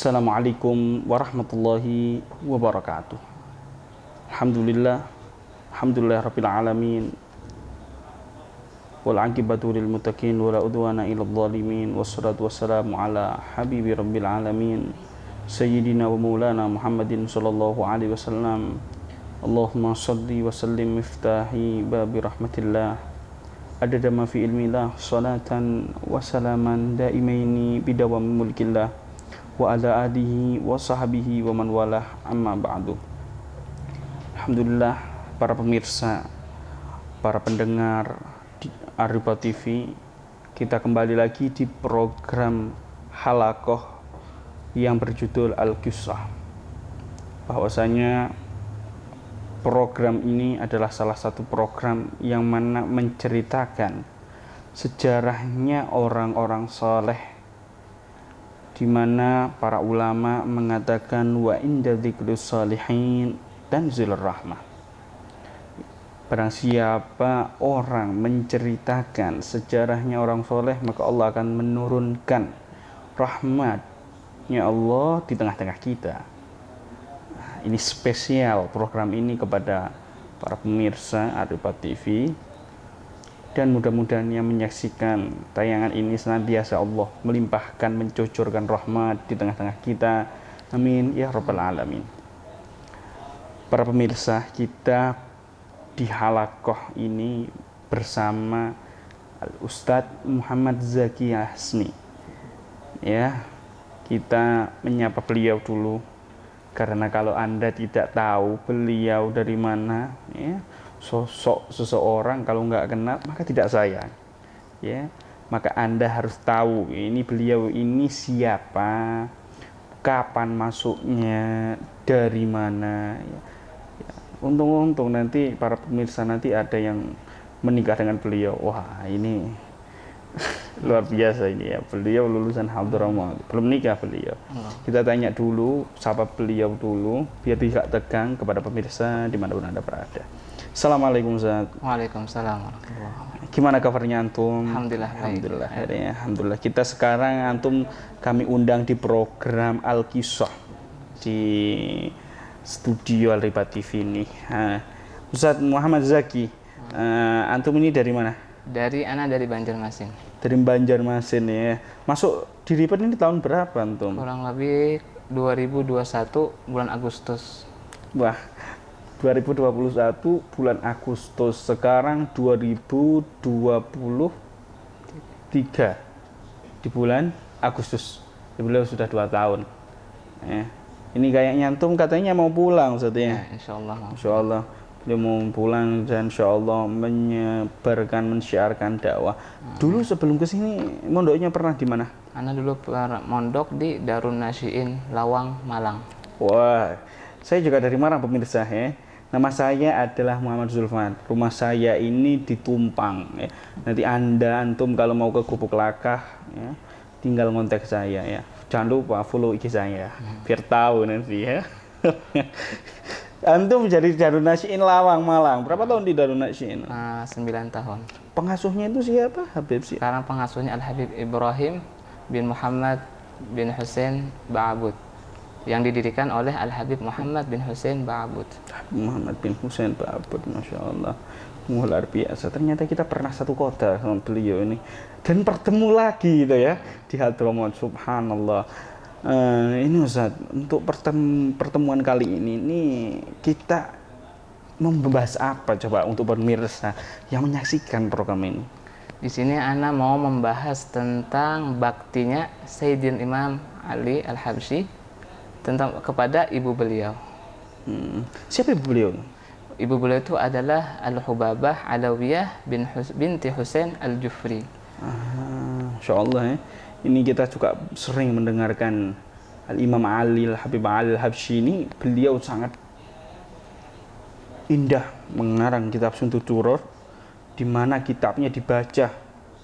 Assalamualaikum warahmatullahi wabarakatuh. Alhamdulillah, alhamdulillah rabbil alamin. Wal aqibatu lil muttaqin wala udwana ilal zalimin. Wassalatu wassalamu ala habibi rabbil alamin sayyidina wa maulana Muhammadin sallallahu alaihi wasallam. Allahumma salli wa sallim miftahi babi rahmatillah adada ma fi ilmillah salatan wa salaman daimaini bidawami mulkillah wa ala alihi wa sahbihi wa man walah, amma ba'du. Alhamdulillah, para pemirsa, para pendengar di Ariba TV, kita kembali lagi di program Halakoh yang berjudul Al-Qissah. Bahwasanya program ini adalah salah satu program yang mana menceritakan sejarahnya orang-orang soleh, di mana para ulama mengatakan wa inda dzikrus shalihin dan zilur rahmah. Barang siapa orang menceritakan sejarahnya orang soleh, maka Allah akan menurunkan rahmatnya Allah di tengah-tengah kita. Ini spesial program ini kepada para pemirsa Ariba TV, dan mudah-mudahan yang menyaksikan tayangan ini senantiasa Allah melimpahkan, mencucurkan rahmat di tengah-tengah kita. Amin ya rabbal alamin. Para pemirsa, kita di halakoh ini bersama Ustadz Muhammad Zaki Hasmi. Ya, kita menyapa beliau dulu, karena kalau Anda tidak tahu beliau dari mana, ya, sosok seseorang kalau nggak kenal maka tidak sayang, ya. Maka Anda harus tahu ini beliau ini siapa, kapan masuknya, dari mana, ya. Untung-untung nanti para pemirsa nanti ada yang menikah dengan beliau. Wah, ini luar biasa ini ya. Beliau lulusan Hadramaut, belum nikah beliau. Kita tanya dulu, sapa beliau dulu biar tidak tegang kepada pemirsa dimanapun Anda berada. Assalamualaikum Ustaz. Waalaikumsalam. Gimana kabarnya antum? Alhamdulillah. Alhamdulillah. Ya, alhamdulillah. Kita sekarang antum kami undang di program Al-Qissah di studio Ariba TV ini. Ustaz Muhammad Zaki, antum ini dari mana? Anak dari Banjarmasin. Dari Banjarmasin ya. Masuk di Ripat ini tahun berapa antum? Kurang lebih 2021 bulan Agustus. Wah, 2021 bulan Agustus, sekarang 2023 di bulan Agustus. Beliau sudah 2 tahun. Ini kayaknya antum katanya mau pulang Ustaz ya. Insyaallah. Insyaallah dia mau pulang dan insyaallah menyebarkan, mensyiarkan dakwah. Dulu sebelum ke sini mondoknya pernah di mana? Anak dulu mondok di Darun Nasyiin Lawang, Malang. Wah, saya juga dari Malang pemirsa ya. Nama saya adalah Muhammad Zulfan. Rumah saya ini di Tumpang ya. Nanti antum kalau mau ke Gubuk Lakah ya, tinggal ngontak saya ya. Jangan lupa follow IG saya biar tahu nanti ya. Antum jadi Darun Nasyiin Lawang, Malang. Berapa tahun di Darun Nasyiin? 9 tahun. Pengasuhnya itu siapa? Habib sih. Sekarang pengasuhnya Al-Habib Ibrahim bin Muhammad bin Hussein Ba'abud, yang didirikan oleh Al-Habib Muhammad bin Hussein Ba'abud. Muhammad bin Hussein Ba'abud, Masya Allah. Luar biasa. Ternyata kita pernah satu kota sama beliau ini. Dan bertemu lagi gitu ya di Hadramaut. Subhanallah. Ini Ustaz, untuk pertemuan kali ini kita membahas apa coba untuk pemirsa yang menyaksikan program ini? Di sini ana mau membahas tentang baktinya Sayyidina Imam Ali Al-Habsyi kepada ibu beliau. Siapa ibu beliau? Ibu beliau itu adalah Al-Hubabah Alawiyah binti Husain Al-Jufri. Insya Allah ya. Ini kita juga sering mendengarkan Al-Imam Ali Al-Habib Ali Al-Habsyi ini. Beliau sangat indah mengarang kitab Suntud Duror, di mana kitabnya dibaca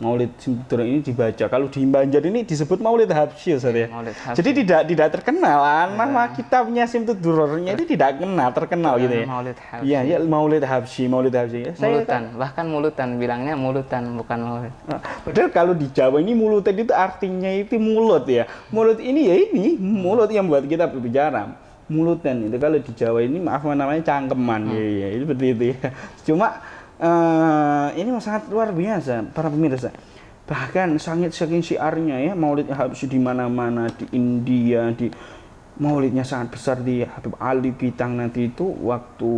Maulid Simtuduror ini dibaca. Kalau di Banjar ini disebut Maulid Habsyi, Ustaz ya. Maulid Habsyi. Jadi tidak terkenal. Nama kitabnya Simtudurornya itu tidak terkenal gitu ya. Maulid Habsyi. Iya, ya Maulid Habsyi. Ya. Mulutan, bahkan mulutan, bilangnya mulutan bukan maulid. Padahal kalau di Jawa ini mulutan itu artinya itu mulut ya. Mulut ini ya ini mulut yang buat kita berbicara. Mulutan itu kalau di Jawa ini maaf namanya cangkeman ya, itu seperti itu ya. Cuma ini sangat luar biasa para pemirsa. Bahkan saking syiarnya ya Maulid Habsyi di mana-mana, di India, di Maulidnya sangat besar di Habib Ali Bitang nanti itu waktu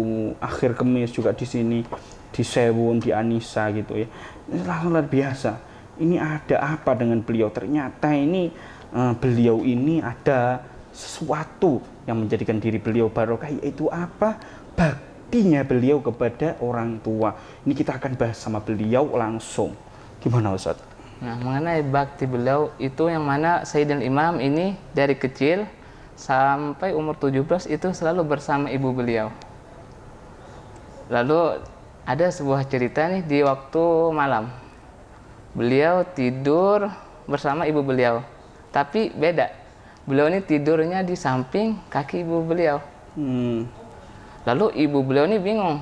akhir Kemis juga di sini, di Sewun, di Anissa gitu ya. Ini luar biasa. Ini ada apa dengan beliau? Ternyata ini beliau ini ada sesuatu yang menjadikan diri beliau barokah, yaitu apa? Baktinya beliau kepada orang tua. Ini kita akan bahas sama beliau langsung. Gimana Ustaz? Nah, mengenai bakti beliau itu yang mana Sayyidina Imam ini dari kecil sampai umur 17 itu selalu bersama ibu beliau. Lalu ada sebuah cerita nih di waktu malam. Beliau tidur bersama ibu beliau. Tapi beda. Beliau ini tidurnya di samping kaki ibu beliau. Lalu ibu beliau ini bingung.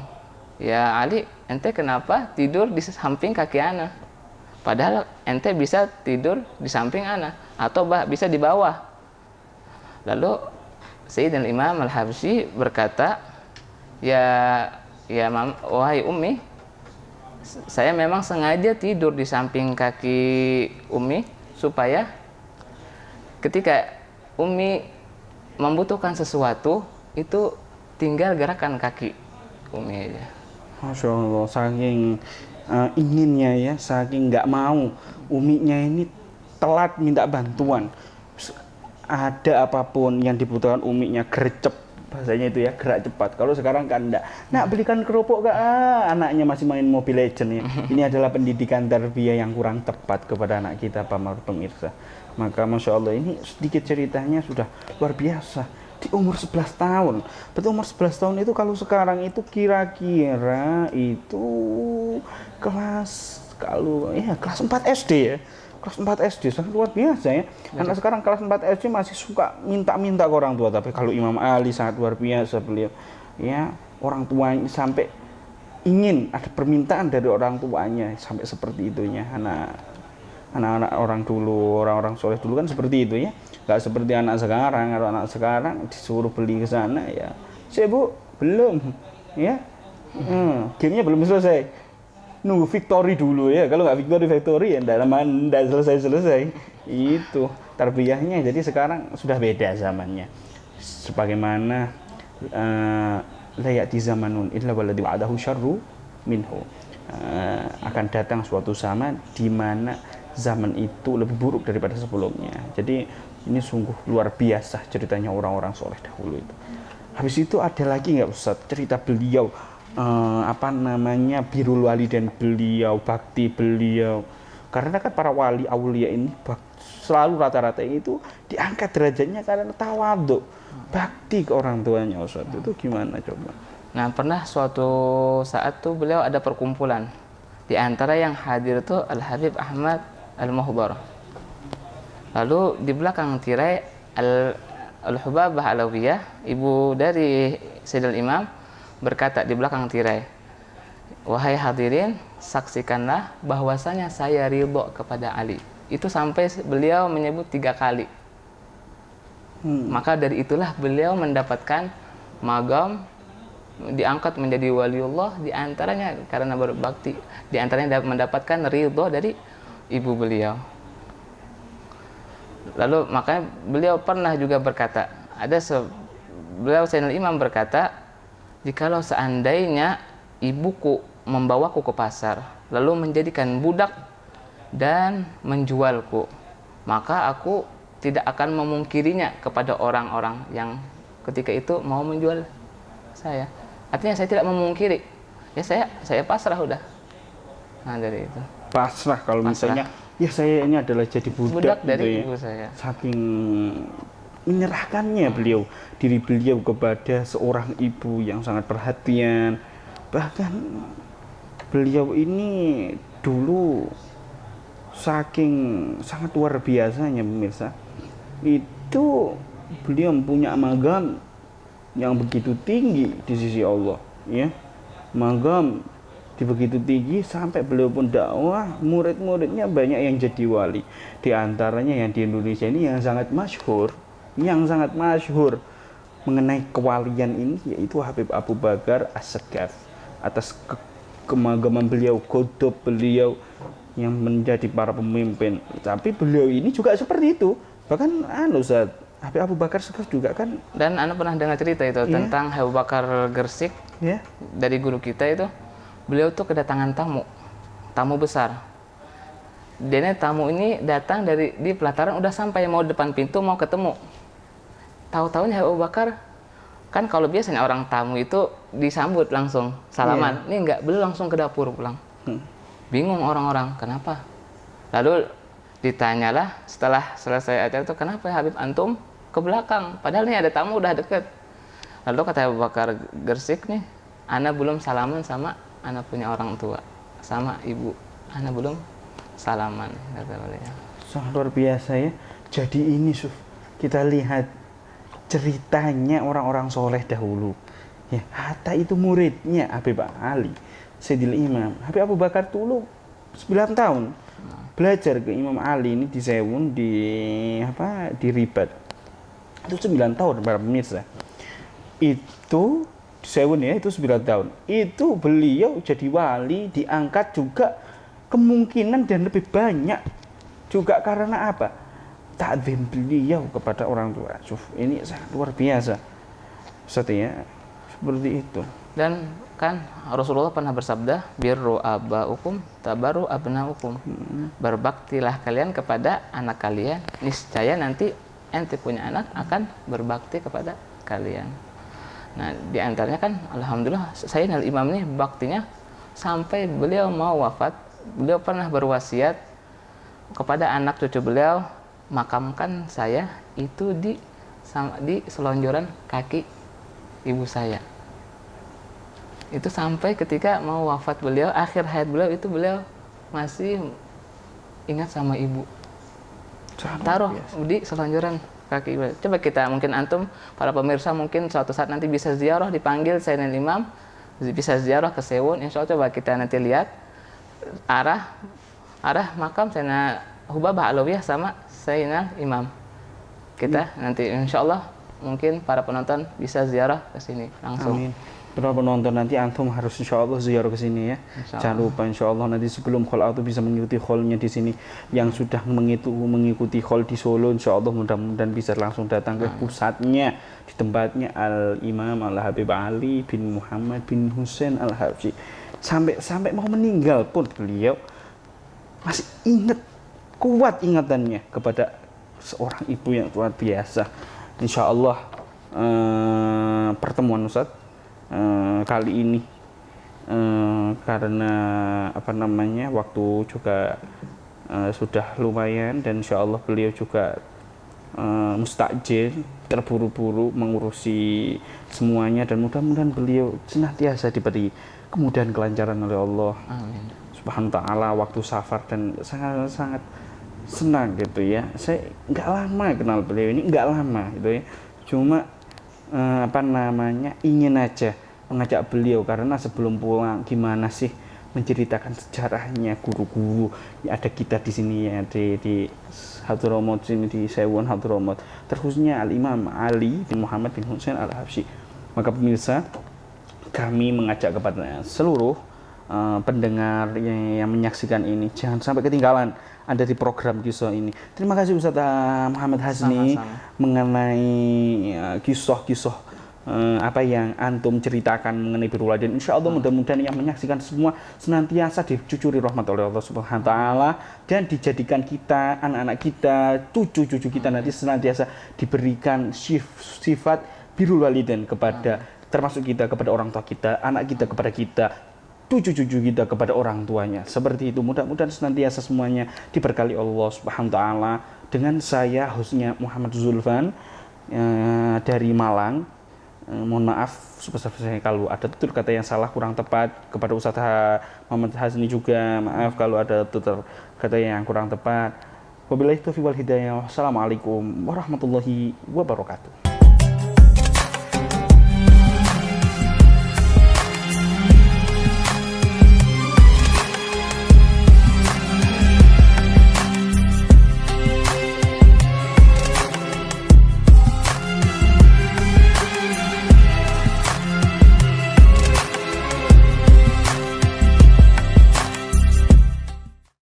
Ya Ali, ente kenapa tidur di samping kaki ana? Padahal ente bisa tidur di samping ana atau bisa di bawah. Lalu Sayyidina Imam Al-Habsyi berkata, wahai Ummi, saya memang sengaja tidur di samping kaki Ummi supaya ketika Ummi membutuhkan sesuatu itu tinggal gerakan kaki Ummi aja. Masya Allah, saking inginnya ya, saking nggak mau Uminya ini telat minta bantuan. Ada apapun yang dibutuhkan Uminya gercep, bahasanya itu ya, gerak cepat. Kalau sekarang kan enggak. Nak belikan kerupuk gak? Anaknya masih main Mobile Legends ya. Ini adalah pendidikan tarbiyah yang kurang tepat kepada anak kita, para pemirsa. Maka Masya Allah ini sedikit ceritanya sudah luar biasa. Di umur 11 tahun. Berarti umur 11 tahun itu kalau sekarang itu kira-kira itu kelas 4 SD ya. Kelas 4 SD sangat luar biasa ya. Anak sekarang kelas 4 SD masih suka minta-minta ke orang tua, tapi kalau Imam Ali sangat luar biasa beliau. Ya, orang tuanya sampai ingin ada permintaan dari orang tuanya sampai seperti itunya. Anak-anak orang dulu, orang-orang soleh dulu kan seperti itu ya. Gak seperti anak sekarang. Kalau anak sekarang disuruh beli ke sana ya, "Saya Bu, belum." Ya. Gamenya belum selesai. Nunggu victory dulu ya. Kalau nggak victory ya enggak selesai. Itu tarbiyahnya. Jadi sekarang sudah beda zamannya. Sebagaimana la ya'ti zamanun illa walladhi ba'dahu syarru minhu. Akan datang suatu zaman di mana zaman itu lebih buruk daripada sebelumnya. Jadi ini sungguh luar biasa ceritanya orang-orang soleh dahulu itu. Habis itu ada lagi nggak Ustaz cerita beliau birrul walidain beliau, bakti beliau. Karena kan para wali aulia ini selalu rata-rata itu diangkat derajatnya karena tawadhu, bakti ke orang tuanya Ustaz. Itu gimana coba? Nah, pernah suatu saat tuh beliau ada perkumpulan. Di antara yang hadir tuh Al-Habib Ahmad Al-Muhdhar. Lalu di belakang tirai Al-Hubabah Alawiyah, ibu dari Sayyidina Imam, berkata di belakang tirai, "Wahai hadirin, saksikanlah bahwasanya saya ridho kepada Ali." Itu sampai beliau menyebut 3 kali. Maka dari itulah beliau mendapatkan magam, diangkat menjadi waliullah, di antaranya karena berbakti, di antaranya mendapatkan ridho dari ibu beliau. Lalu makanya beliau pernah juga berkata, beliau Sayyidina Imam berkata, "Jikalau seandainya ibuku membawaku ke pasar, lalu menjadikan budak dan menjualku, maka aku tidak akan memungkirinya kepada orang-orang yang ketika itu mau menjual saya." Artinya saya tidak memungkiri. Ya saya pasrah udah. Nah, dari itu. Pasrah kalau misalnya ya saya ini adalah jadi budak dari gitu ibu ya. saya. Saking menyerahkannya diri beliau kepada seorang ibu yang sangat perhatian. Bahkan beliau ini dulu saking sangat luar biasanya pemirsa, itu beliau punya magam yang begitu tinggi di sisi Allah, ya. Magam di begitu tinggi sampai beliau pun dakwah, murid-muridnya banyak yang jadi wali. Di antaranya yang di Indonesia ini yang sangat masyhur mengenai kewalian ini yaitu Habib Abu Bakar As-Segaf. Atas kemagaman beliau, godop beliau yang menjadi para pemimpin. Tapi beliau ini juga seperti itu. Bahkan Ustaz, Habib Abu Bakar As-Segaf juga kan. Dan Anda pernah dengar cerita itu tentang Abu Bakar Gersik, dari guru kita itu. Beliau tuh kedatangan tamu besar. Dan tamu ini datang di pelataran, udah sampai mau depan pintu mau ketemu. Tahu-tahunya Abu Bakar, kan kalau biasanya orang tamu itu disambut langsung salaman. Ini enggak, beliau langsung ke dapur pulang. Bingung orang-orang, kenapa? Lalu ditanyalah setelah selesai acara itu, kenapa Habib antum ke belakang? Padahal nih ada tamu udah deket. Lalu kata Abu Bakar Gersik nih, ana belum salaman sama ana punya orang tua, sama ibu. Ana belum salaman, kata beliau. Sangat luar biasa ya. Jadi ini kita lihat ceritanya orang-orang soleh dahulu. Ya, Hatta itu muridnya Habib Ali, Sayyidil Imam. Habib Abu Bakar dulu 9 tahun belajar ke Imam Ali ini di Sewun, di Ribat. Itu 9 tahun para pemirsa. Itu di Sewun ya, itu 9 tahun. Itu beliau jadi wali, diangkat juga kemungkinan dan lebih banyak juga karena apa? Ta'zim beliau kepada orang tua. Ini sangat luar biasa. Seperti itu. Dan kan Rasulullah pernah bersabda, birru abaukum tabaru abnaukum. Berbaktilah kalian kepada anak kalian, niscaya nanti ente punya anak akan berbakti kepada kalian. Nah, di antaranya kan alhamdulillah Sayyidina Imam ini baktinya sampai beliau mau wafat, beliau pernah berwasiat kepada anak cucu beliau, makamkan saya itu di selonjoran kaki ibu saya. Itu sampai ketika mau wafat beliau, akhir hayat beliau itu beliau masih ingat sama ibu. Taruh di selonjoran kaki ibu. Coba kita, mungkin antum para pemirsa mungkin suatu saat nanti bisa ziarah, dipanggil Sayyidina Imam, bisa ziarah ke Sewun. Insya Allah coba kita nanti lihat arah makam Sayyidina Hubabah Alawiyah sama Sayyidina Imam. Kita nanti insya Allah mungkin para penonton bisa ziarah ke sini langsung. Amin. Para penonton nanti antum harus insya Allah ziarah ke sini ya. Jangan lupa insya Allah nanti sebelum khol itu bisa mengikuti kholnya di sini. Yang sudah mengikuti khol di Solo insya Allah mudah-mudahan bisa langsung datang ke pusatnya, di tempatnya Al Imam Al Habib Ali bin Muhammad bin Husain Al Habsyi. Sampai mau meninggal pun beliau masih ingat, kuat ingatannya kepada seorang ibu yang luar biasa. Insya Allah pertemuan Ustaz kali ini karena waktu juga sudah lumayan dan insya Allah beliau juga mustajil, terburu-buru mengurusi semuanya dan mudah-mudahan beliau senantiasa diberi kemudahan kelancaran oleh Allah. Amin. Subhanahu wa ta'ala waktu safar, dan sangat senang gitu ya. Saya nggak lama kenal beliau ini, nggak lama gitu ya. Cuma ingin aja mengajak beliau karena sebelum pulang gimana sih menceritakan sejarahnya guru-guru ya, ada kita di sini ya di Hadramut sini, di Sewun Hadramut, terkhususnya Al Imam Ali bin Muhammad bin Husain Al Habsyi. Maka pemirsa, kami mengajak kepada seluruh pendengar yang menyaksikan ini jangan sampai ketinggalan ada di program kisah ini. Terima kasih Ustaz Muhammad Hasni mengenai kisah-kisah apa yang antum ceritakan mengenai birrul walidain. Insya Allah mudah-mudahan yang menyaksikan semua senantiasa dicucuri rahmat oleh Allah Subhanahu wa ta'ala dan dijadikan kita, anak-anak kita, cucu-cucu kita nanti senantiasa diberikan sifat birrul walidain kepada termasuk kita kepada orang tua kita, anak kita kepada kita, cucu-cucu kita kepada orang tuanya. Seperti itu, mudah-mudahan senantiasa semuanya diberkahi Allah Subhanahu wa ta'ala. Dengan saya hostnya Muhammad Zulfan dari Malang, Mohon maaf sebesar-besarnya kalau ada tutur kata yang salah kurang tepat. Kepada Ustaz Muhammad Hasni juga maaf kalau ada tutur kata yang kurang tepat. Wabillahi taufiq wal hidayah. Wassalamualaikum warahmatullahi wabarakatuh.